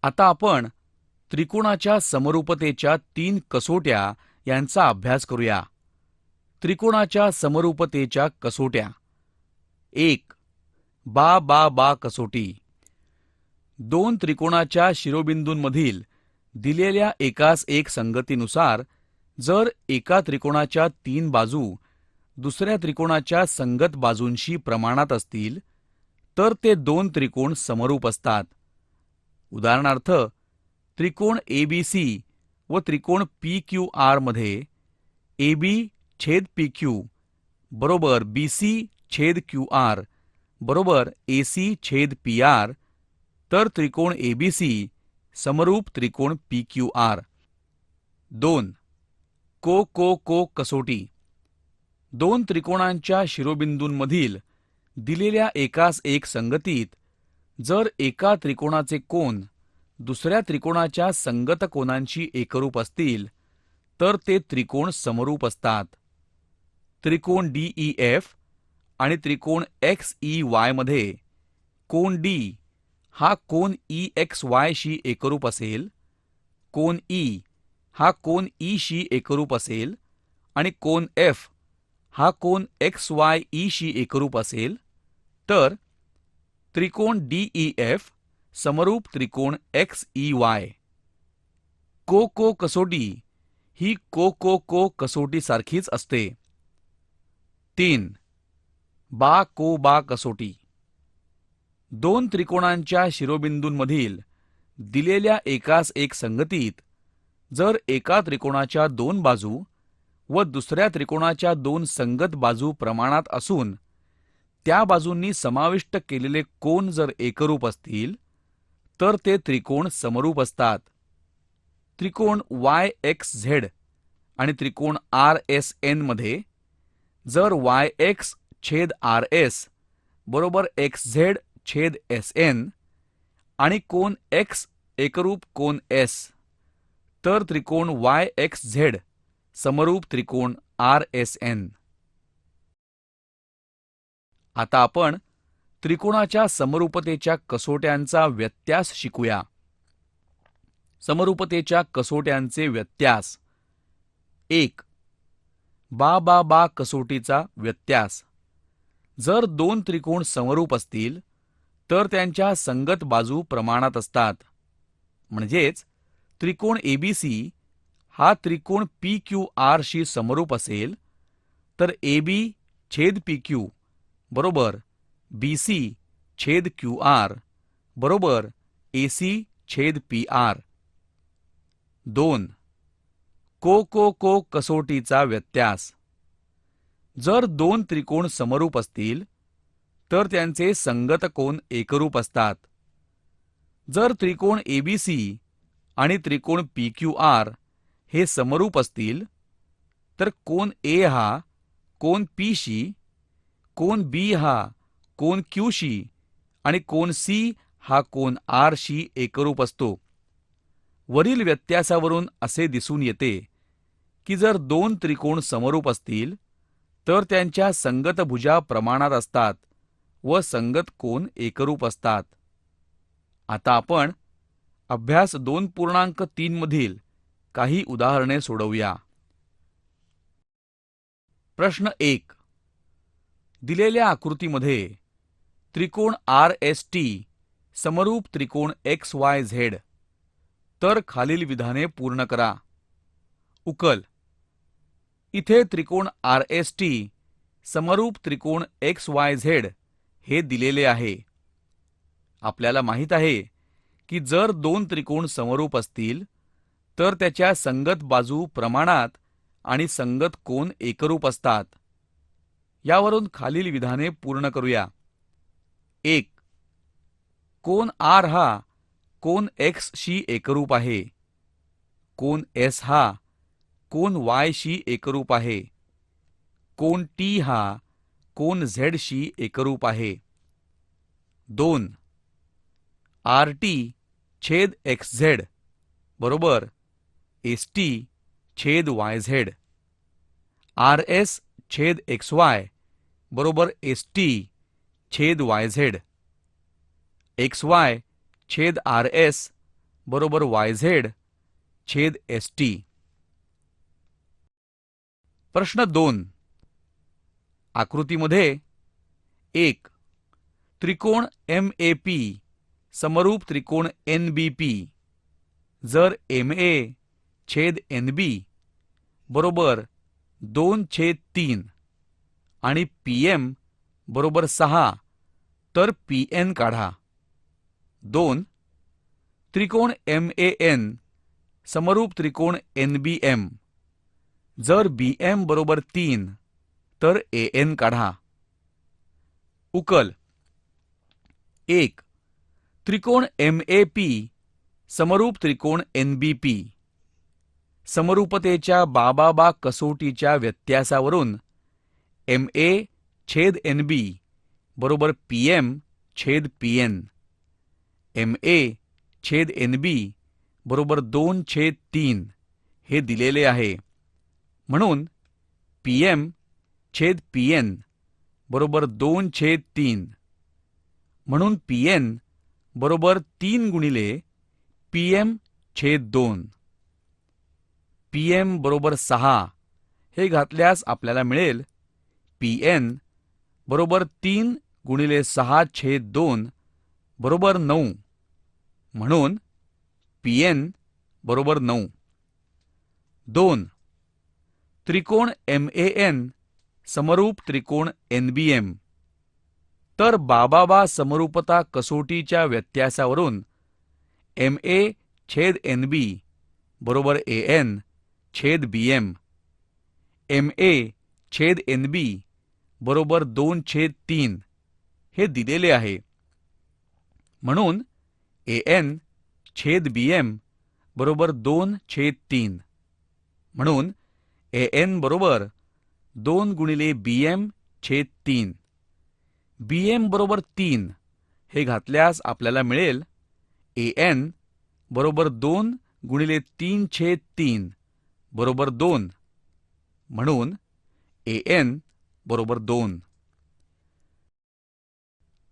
आता आपण त्रिकोणाच्या समरूपतेच्या 3 कसोट्या यांचा अभ्यास करूया. त्रिकोणाच्या समरूपतेच्या कसोट्या. 1. बा बा बा कसोटी. दोन त्रिकोणाच्या शिरोबिंदूंमधील दिलेल्या एकास एक संगतीनुसार जर एका त्रिकोणाच्या 3 बाजू दुसऱ्या त्रिकोणाच्या संगत बाजूंशी प्रमाणात असतील तर ते दोन त्रिकोण समरूप असतात. उदाहरणार्थ, त्रिकोण एबीसी व त्रिकोण पीक्यूआर मध्ये AB छेद PQ बरोबर BC छेद QR बरोबर AC छेद PR, तर त्रिकोण ABC समरूप त्रिकोण PQR. 2. को कसोटी. दोन त्रिकोणांच्या शिरोबिंदूंमधील दिलेल्या एकास एक संगतीत जर एका त्रिकोणाचे कोन दुसऱ्या त्रिकोणाच्या संगत कोनांशी एकरूप असतील तर ते त्रिकोण समरूप असतात. त्रिकोण DEF आणि त्रिकोण XEY मध्ये कोन D हा कोन EXY शी एकरूप असेल, कोन E हा कोन E शी एकरूप असेल आणि कोन F हा कोन XYE शी एकरूप असेल, तर त्रिकोण DEF समरूप त्रिकोण XEY. को कसोटी ही को कसोटी सारखीच असते. 3. बा कसोटी. दोन त्रिकोणांच्या शिरोबिंदूंमधील दिलेल्या एकास एक संगतीत जर एका त्रिकोणाच्या 2 बाजू व दुसऱ्या त्रिकोणाच्या 2 संगत बाजू प्रमाणात असून त्या बाजूंनी समाविष्ट केलेले कोन जर एकरूप असतील तर ते त्रिकोण समरूप असतात. त्रिकोण YXZ आणि त्रिकोण RSN मध्ये जर YX छेद RS बरोबर XZ छेद SN आणि कोन X एकरूप कोन S, तर त्रिकोण YXZ समरूप त्रिकोण RSN. आता आपण त्रिकोणाच्या समरूपतेच्या कसोट्यांचा व्यत्यास शिकूया. समरूपतेच्या कसोट्यांचे व्यत्यास. 1. बा कसोटीचा व्यत्यास. जर दोन त्रिकोण समरूप असतील तर त्यांच्या संगत बाजू प्रमाणात असतात. म्हणजेच त्रिकोण ABC हा त्रिकोण PQR शी समरूप असेल तर AB छेद PQ बरोबर BC छेद QR बरोबर AC छेद PR. 2. को कसोटीचा व्यत्यास. जर दोन त्रिकोण समरूप असतील तर त्यांचे संगत कोन एकरूप असतात. जर त्रिकोण ABC आणि त्रिकोण PQR हे समरूप असतील तर कोन A हा कोन P शी, कोन B हा कोन Q शी आणि कोन C हा कोन R शी एकरूप असतो. वरील व्यत्यासावरून असे दिसून येते की जर दोन त्रिकोण समरूप असतील तर त्यांच्या संगत भुजा प्रमाणात असतात व संगत कोन एकरूप असतात. आता आपण अभ्यास 2.3 मधील काही उदाहरणे सोडवूया. प्रश्न 1. दिलेल्या आकृतीमध्ये त्रिकोण RST समरूप त्रिकोण XYZ, तर खालील विधाने पूर्ण करा. उकल. इथे त्रिकोण RST समरूप त्रिकोण XYZ हे दिलेले आहे. आपल्याला माहित आहे की जर दोन त्रिकोण समरूप असतील तर त्याच्या संगत बाजू प्रमाणात आणि संगत कोन एकरूप असतात. यावरून खालील विधाने पूर्ण करूया. 1. कोन R हा कोन X शी एकरूप आहे. कोन S हा कोन Y शी एकरूप आहे. कोन T हा कोन Z शी एकरूप आहे. 2. RT छेद XZ बरोबर ST छेद YZ. RS छेद XY बरोबर ST छेद YZ. XY छेद RS बरोबर YZ छेद ST. प्रश्न 2. आकृतीमध्ये 1. त्रिकोण MAP समरूप त्रिकोण NBP जर MA छेद NB बरोबर 2/3 आणि PM बरोबर 6 तर PN काढा. 2. त्रिकोण MAN समरूप त्रिकोण NBM जर BM बरोबर 3 तर AN काढा. उकल. 1. त्रिकोण MAP समरूप त्रिकोण NBP समरूपतेच्या बाबा कसोटीच्या व्यत्यासावरून MA छेद NB बरोबर PM छेद PN. MA छेद NB बरोबर 2/3 हे दिलेले आहे. म्हणून PM छेद PN बरोबर 2/3. म्हणून PN बरोबर 3 गुणिले PM छेद 2. PM बरोबर 6 हे घातल्यास आपल्याला मिळेल PN बरोबर 3 गुणिले 6 छेद 2 बरोबर 9. म्हणून PN बरोबर 9. 2. त्रिकोण MAN समरूप त्रिकोण NBM तर बाबा समरूपता कसोटीच्या व्यत्यासावरून MA छेद NB बरोबर AN छेद BM. MA छेद NB बरोबर 2/3 हे दिलेले आहे. म्हणून AN छेद BM बरोबर 2/3. म्हणून AN बरोबर 2 गुणिले BM छेद 3. BM बरोबर 3 हे घातल्यास आपल्याला मिळेल AN बरोबर 2 गुणिले 3/3 बरोबर 2. म्हणून AN बरोबर 2.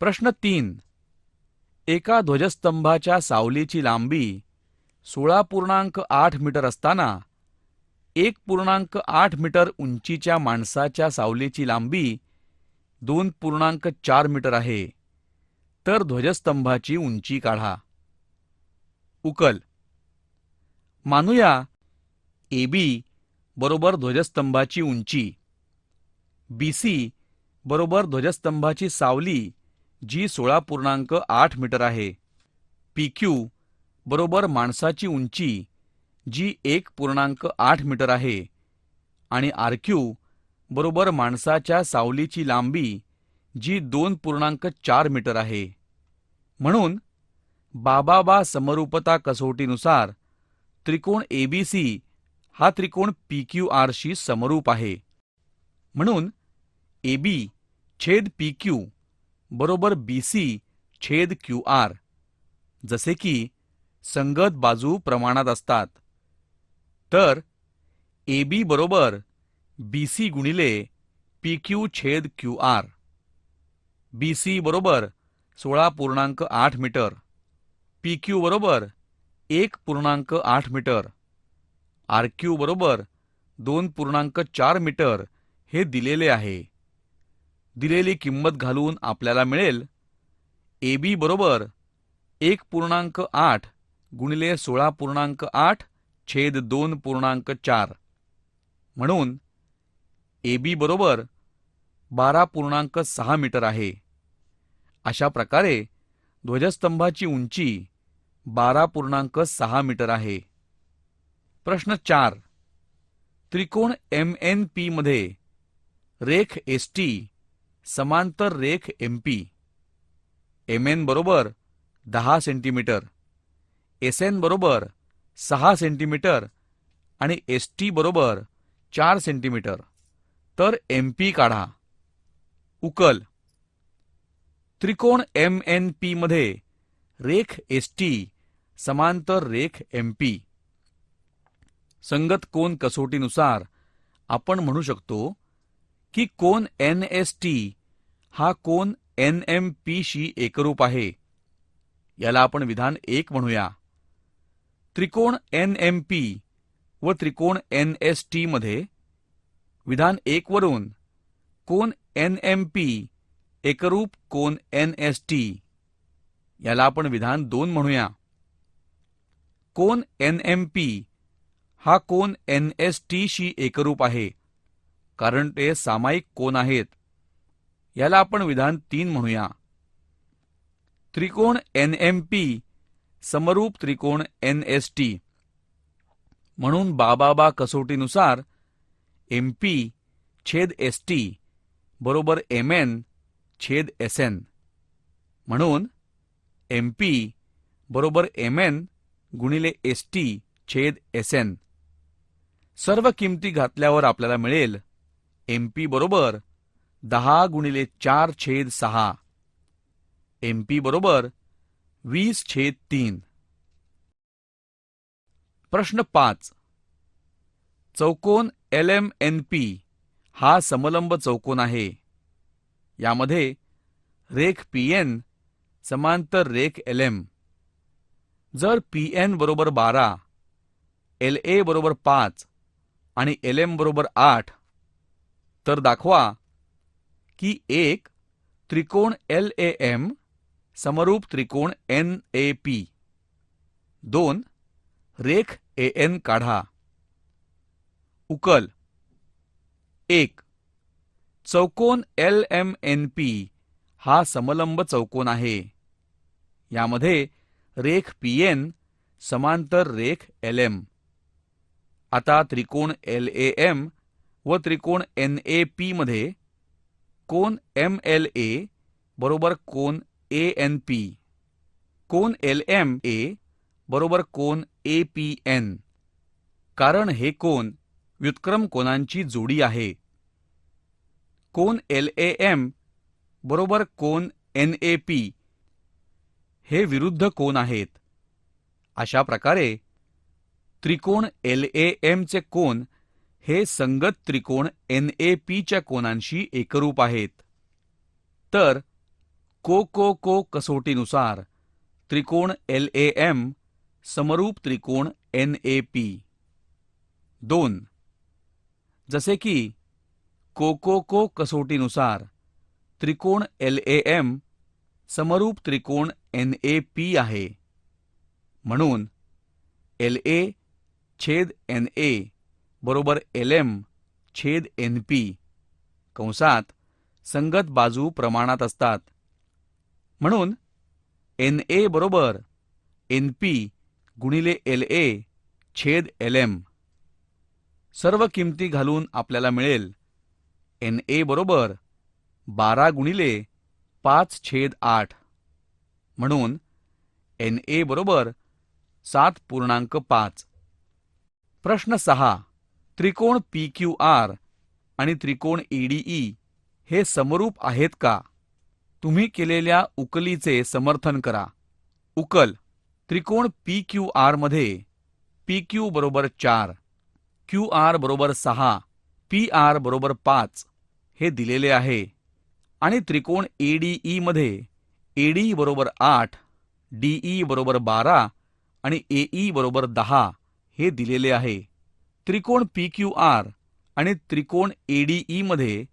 प्रश्न 3. एका ध्वजस्तंभाच्या सावलीची लांबी 16.8 मीटर असताना 1.8 मीटर उंचीच्या माणसाच्या सावलीची लांबी 2.4 मीटर आहे. तर ध्वजस्तंभाची उंची काढा. उकल. मानूया AB बरोबर ध्वजस्तंभाची उंची, BC बरोबर ध्वजस्तंभाची सावली जी 16.8 मीटर आहे, PQ बरोबर माणसाची उंची जी 1.8 मीटर आहे आणि RQ बरोबर माणसाच्या सावलीची लांबी जी 2.4 मीटर आहे. म्हणून बाबा समरूपता कसोटीनुसार त्रिकोण ABC हा त्रिकोण PQR शी समरूप आहे. म्हणून AB छेद PQ बरोबर BC छेद QR जसे की संगत बाजू प्रमाणात असतात. तर AB बरोबर BC गुणिले PQ छेद QR. BC बरोबर 16.8 मीटर, PQ बरोबर 1.8 मीटर, RQ बरोबर 2.4 मीटर हे दिलेले आहे. दिलेली किंमत घालून आपल्याला मिळेल AB बरोबर 1.8 गुणिले 16.8 छेद 2.4. म्हणून AB बरोबर 12.6 मीटर आहे. अशा प्रकारे ध्वजस्तंभाची उंची 12.6 मीटर आहे. प्रश्न 4. त्रिकोण MNP मध्ये रेख ST समांतर रेख MP. MN बरोबर 10 सेंटीमीटर, SN बरोबर 6 सेंटीमीटर आणि ST बरोबर 4 सेंटीमीटर. तर MP काढा. उकल. त्रिकोण MNP मध्ये रेख ST समांतर रेख MP. संगत कोन कसोटीनुसार आपण म्हणू शकतो की कोन NST हा कोन NMP शी एकरूप आहे. याला आपण विधान 1 म्हणूया. त्रिकोण NMP व त्रिकोण NST मध्ये विधान 1 वरून कोन NMP एकरूप कोन NST याला आपण विधान 2 म्हणूया. कोन NMP हा कोन NST शी एकरूप आहे कारण ते सामायिक कोन आहेत. याला आपण विधान 3 म्हणूया. त्रिकोण NMP समरूप त्रिकोण NST म्हणून बाबा कसोटीनुसार MP छेद ST बरोबर MN छेद SN म्हणून MP बरोबर MN गुणिले ST छेद SN. सर्व किमती घातल्यावर आपल्याला मिळेल MP बरोबर 10 गुणिले 4 छेद 6. MP बरोबर 20 छेद 3. प्रश्न 5. चौकोन LMNP हा समलंब चौकोन आहे. यामध्ये रेख PN समांतर रेख LM. जर PN बरोबर 12, LA बरोबर 5 आणि LM बरोबर 8 तर दाखवा की एक त्रिकोण LAM समरूप त्रिकोण NAP. 2 रेख AN काढा. उकल. 1. चौकोन LMNP हा समलंब चौकोन आहे. यामध्ये रेख PN समांतर रेख LM. आता त्रिकोण LAM व त्रिकोण NAP मध्ये कोन MLA बरोबर कोन ANP, कोन LMA बरोबर कोन APN. कारण हे कोन व्युत्क्रम कोनांची जोडी आहे. कोन LAM बरोबर कोन NAP हे विरुद्ध कोन आहेत. अशा प्रकारे त्रिकोण LAM चे कोन हे संगत त्रिकोण NAP च्या कोनांशी एकरूप आहेत. तर को कसोटीनुसार त्रिकोण LAM समरूप त्रिकोण NAP. 2. जसे की को कसोटीनुसार त्रिकोण LAM समरूप त्रिकोण NAP आहे. म्हणून LA छेद NA बरोबर LM छेद NP कंसात संगत बाजू प्रमाणात असतात. म्हणून NA बरोबर NP गुणिले LA छेद LM. सर्व किमती घालून आपल्याला मिळेल NA बरोबर 12 गुणिले 5 छेद 8 म्हणून NA बरोबर 7.5. प्रश्न 6. त्रिकोण PQR आणि त्रिकोण EDE हे समरूप आहेत का? तुम्ही केलेल्या उकलीचे समर्थन करा. उकल. त्रिकोण PQR मध्ये PQ बरोबर 4, QR बरोबर 6, PR बरोबर 5 हे दिलेले आहे आणि त्रिकोण ADE मध्ये AD बरोबर 8, DE बरोबर 12 आणि AE बरोबर 10 हे दिलेले आहे. त्रिकोण PQR आणि त्रिकोण ADE मध्ये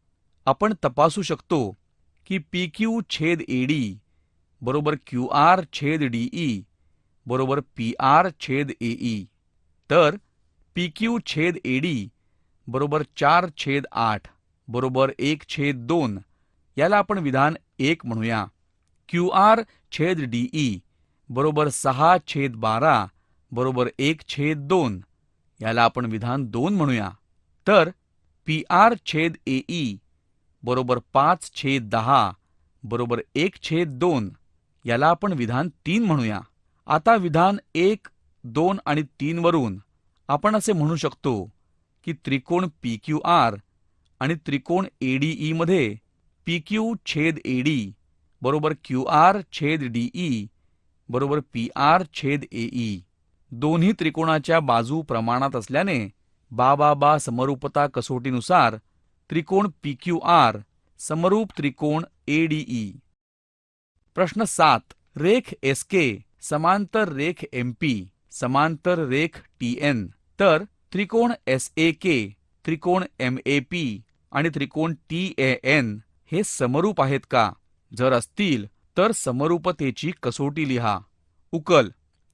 आपण तपासू शकतो की PQ छेद AD बरोबर QR छेद DE बरोबर PR छेद AE. तर PQ छेद AD बरोबर 4 छेद 8 बरोबर 1 छेद 2 याला आपण विधान 1 म्हणूया. QR छेद DE बरोबर 6 छेद 12 बरोबर 1 छेद 2 याला आपण विधान 2 म्हणूया. तर PR छेद AE बरोबर 5 छेद 10 बरोबर 1 छेद 2 याला आपण विधान 3 म्हणूया. आता विधान 1, 2 आणि 3 वरून आपण असे म्हणू शकतो की त्रिकोण PQR आणि त्रिकोण ADE मध्ये PQ छेद AD बरोबर QR छेद DE बरोबर PR छेद AE. दोन्ही त्रिकोणाच्या बाजू प्रमाणात असल्याने बा समरूपता कसोटीनुसार त्रिकोण PQR समरूप त्रिकोण ADE. प्रश्न 7. रेख SK समांतर रेख MP समांतर रेख TN, तर त्रिकोण SAK, त्रिकोण MAP आणि त्रिकोण TAN हे समरूप आहेत का? जर असतील तर समरूपतेची कसोटी लिहा. उकल: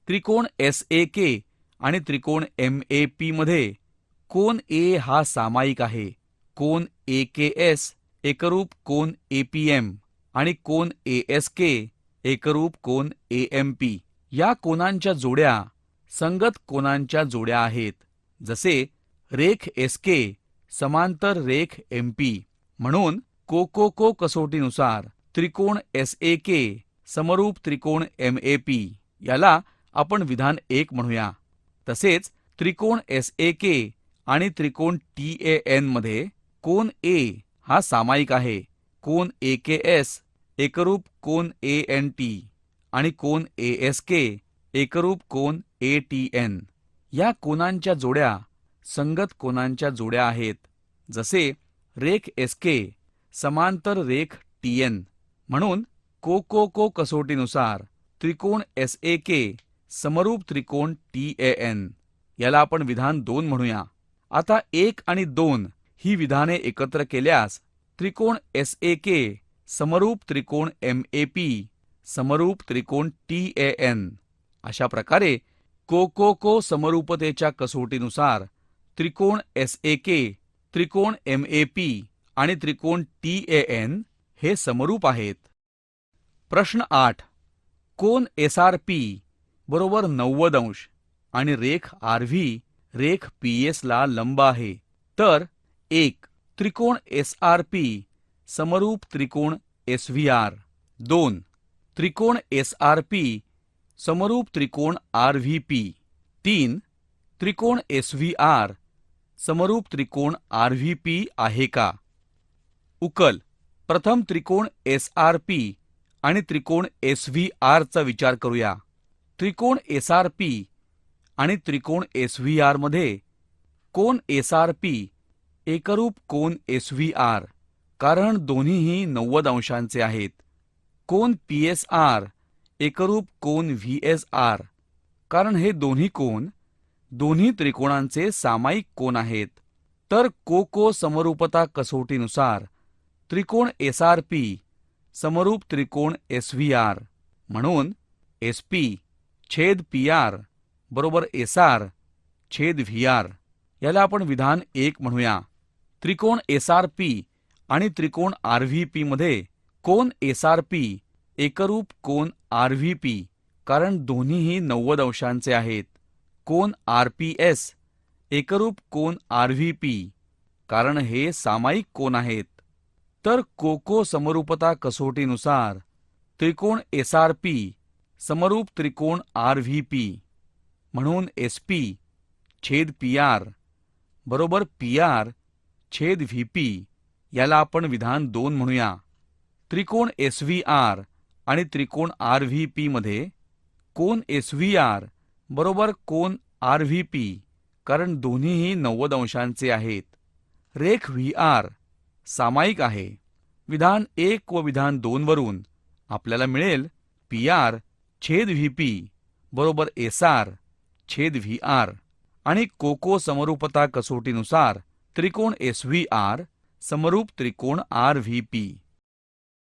त्रिकोण SAK आणि त्रिकोण MAP मध्ये कोन A हा सामायिक आहे. कोन AKS एकरूप कोन APM आणि कोन ASK एकरूप कोन AMP. या कोनांच्या जोड्या संगत कोनांच्या जोड्या आहेत. जसे रेख SK समांतर रेख MP. म्हणून कोकोको कसोटीनुसार त्रिकोण SAK समरूप त्रिकोण MAP याला आपण विधान 1 म्हणूया. तसेच त्रिकोण SAK आणि त्रिकोण TAN मध्ये कोन A हा सामायिक आहे. कोन AKS एकरूप कोन ANT आणि कोन ASK एकरूप कोन ATN. या कोनांच्या जोड्या संगत कोनांच्या जोड्या आहेत. जसे रेख SK समांतर रेख TN. म्हणून कोकोको कसोटीनुसार त्रिकोण SAK समरूप त्रिकोण TAN याला आपण विधान 2 म्हणूया. आता 1 आणि 2 ही विधाने एकत्र केल्यास त्रिकोण SAK समरूप त्रिकोण MAP समरूप त्रिकोण TAN. अशा प्रकारे कोकोको समरूपतेच्या कसोटीनुसार त्रिकोण SAK, त्रिकोण MAP आणि त्रिकोण TAN हे समरूप आहेत. प्रश्न 8. कोन SRP बरोबर 90 अंश आणि रेख RV रेख PS ला लंब आहे. तर 1. त्रिकोण SRP समरूप त्रिकोण SVR. 2. त्रिकोण SRP समरूप त्रिकोण RVP. 3. त्रिकोण SVR समरूप त्रिकोण RVP आहे का? उकल: प्रथम त्रिकोण SRP आणि त्रिकोण SVR चा विचार करूया. त्रिकोण SRP आणि त्रिकोण SVR मध्ये कोन SRP एकरूप कोन SVR, कारण दोन्हीही 90 अंशांचे आहेत. कोन PSR एकरूप कोन VSR, कारण हे दोन्ही कोन दोन्ही त्रिकोणांचे सामायिक कोन आहेत. तर कोको समरूपता कसोटीनुसार त्रिकोण SRP समरूप त्रिकोण SVR. म्हणून SP छेद PR बरोबर SR छेद VR याला आपण विधान 1 म्हणूया. त्रिकोण SRP आणि त्रिकोण RVP मध्ये कोन SRP एकरूप कोन RVP, कारण दोन्हीही 90 अंशांचे आहेत. कोन RPS एकरूप कोन RVP, कारण हे सामायिक कोन आहेत. तर कोको समरूपता कसोटीनुसार त्रिकोण SRP समरूप त्रिकोण RVP. म्हणून SP छेद PR बरोबर PR छेद VP याला आपण विधान 2 म्हणूया. त्रिकोण SVR आणि त्रिकोण RVP मध्ये कोन SVR बरोबर कोन RVP, कारण दोन्हीही 90 अंशांचे आहेत. रेख VR सामायिक आहे. विधान 1 व विधान 2 वरून आपल्याला मिळेल PR छेद VP बरोबर SR छेद VR. आणि कोको समरूपता कसोटीनुसार त्रिकोण SVR समरूप त्रिकोण RVP.